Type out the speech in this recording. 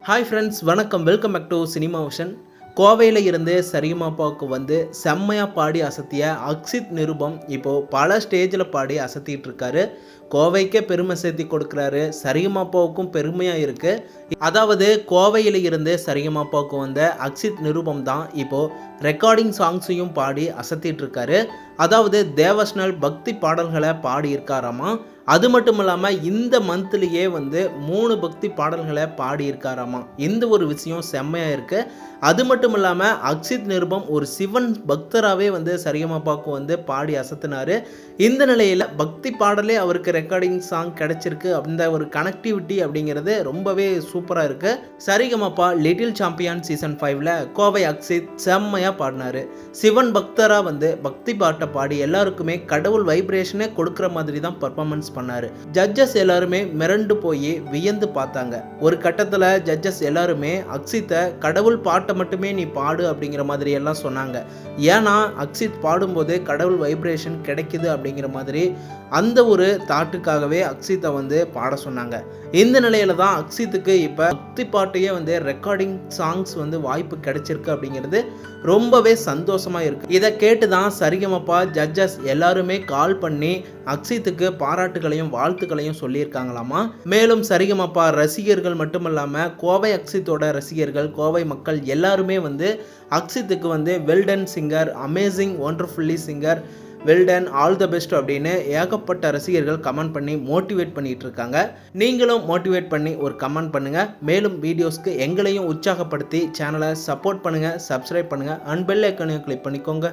Hi friends, வணக்கம். Welcome back to cinema ocean. கோவையில் இருந்து சரிகமபாவுக்கு வந்து செம்மையாக பாடி அசத்திய அக்ஷித் நிருபம் இப்போது பல ஸ்டேஜில் பாடி அசத்திட்டு இருக்காரு. கோவைக்கே பெருமை சேர்த்தி கொடுக்குறாரு, சரிகமபாவுக்கும் பெருமையாக இருக்குது. அதாவது கோவையில் இருந்து சரிகமபாவுக்கு வந்த அக்ஷித் நிருபம் தான் இப்போது ரெக்கார்டிங் சாங்ஸையும் பாடி அசத்திட்டு இருக்காரு. அதாவது தேவஸ்னல் பக்தி பாடல்களை பாடியிருக்காராமா. அது மட்டும் இல்லாமல் இந்த மந்த்லேயே வந்து 3 பக்தி பாடல்களை பாடியிருக்காராமா. இந்த ஒரு விஷயம் செம்மையாக இருக்குது. அது மட்டும் இல்லாமல் அக்ஷித் நிருபம் ஒரு சிவன் பக்தராகவே வந்து சரிகமபாவுக்கு வந்து பாடி அசத்தினார். இந்த நிலையில் பக்தி பாடலே அவருக்கு ரெக்கார்டிங் சாங் கிடச்சிருக்கு. அந்த ஒரு கனெக்டிவிட்டி அப்படிங்கிறது ரொம்பவே சூப்பராக இருக்குது. சரிகமபா லிட்டில் சாம்பியன் சீசன் 5ல் கோவை அக்ஷித் செம்மையாக பாடினார். சிவன் பக்தராக வந்து பக்தி பாட்டை பாடி எல்லாருக்குமே கடவுள் வைப்ரேஷனே கொடுக்குற மாதிரி தான் பர்ஃபார்மன்ஸ் பண்ணாரு. ஜட்ஜஸ் எல்லாருமே மிரண்டு போய் வியந்து பார்த்தாங்க. ஒரு கட்டத்தில் ஜட்ஜஸ் எல்லாருமே அக்ஷித்தை கடவுள் பாட்டை மட்டுமே நீ பாடு அப்படிங்கிற மாதிரி எல்லாம் சொன்னாங்க. ஏன்னா அக்ஷித் பாடும்போது கடவுள் வைப்ரேஷன் கிடைக்குது அப்படிங்கிற மாதிரி அந்த ஒரு தாட்டுக்காகவே அக்ஷித்தை வந்து பாட சொன்னாங்க. இந்த நிலையில தான் அக்ஷித்துக்கு இப்போ பக்தி பாட்டையே வந்து ரெக்கார்டிங் சாங்ஸ் வந்து வாய்ப்பு கிடைச்சிருக்கு அப்படிங்கிறது ரொம்பவே சந்தோஷமா இருக்கு. இதை கேட்டு தான் சரிகமபா ஜட்ஜஸ் எல்லாருமே கால் பண்ணி அக்ஷித்துக்கு பாராட்டுகளையும் வாழ்த்துக்களையும் சொல்லியிருக்காங்களாமா. மேலும் சரிகமபா ரசிகர்கள் மட்டுமல்லாமல் கோவை அக்ஷித்தோட ரசிகர்கள், கோவை மக்கள் எல்லாருமே வந்து அக்ஷித்துக்கு வந்து well done singer, amazing, wonderfully singer, well done, all the best அப்படின்னு ஏகப்பட்ட ரசிகர்கள் கமெண்ட் பண்ணி மோட்டிவேட் பண்ணிட்டு இருக்காங்க. நீங்களும் மோட்டிவேட் பண்ணி ஒரு கமெண்ட் பண்ணுங்க. மேலும் வீடியோஸ்க்கு எங்களையும் உற்சாகப்படுத்தி சேனலை சப்போர்ட் பண்ணுங்க, சப்ஸ்கிரைப் பண்ணுங்க, அண்ட் பெல் ஐக்கானையும் கிளிக் பண்ணிக்கோங்க.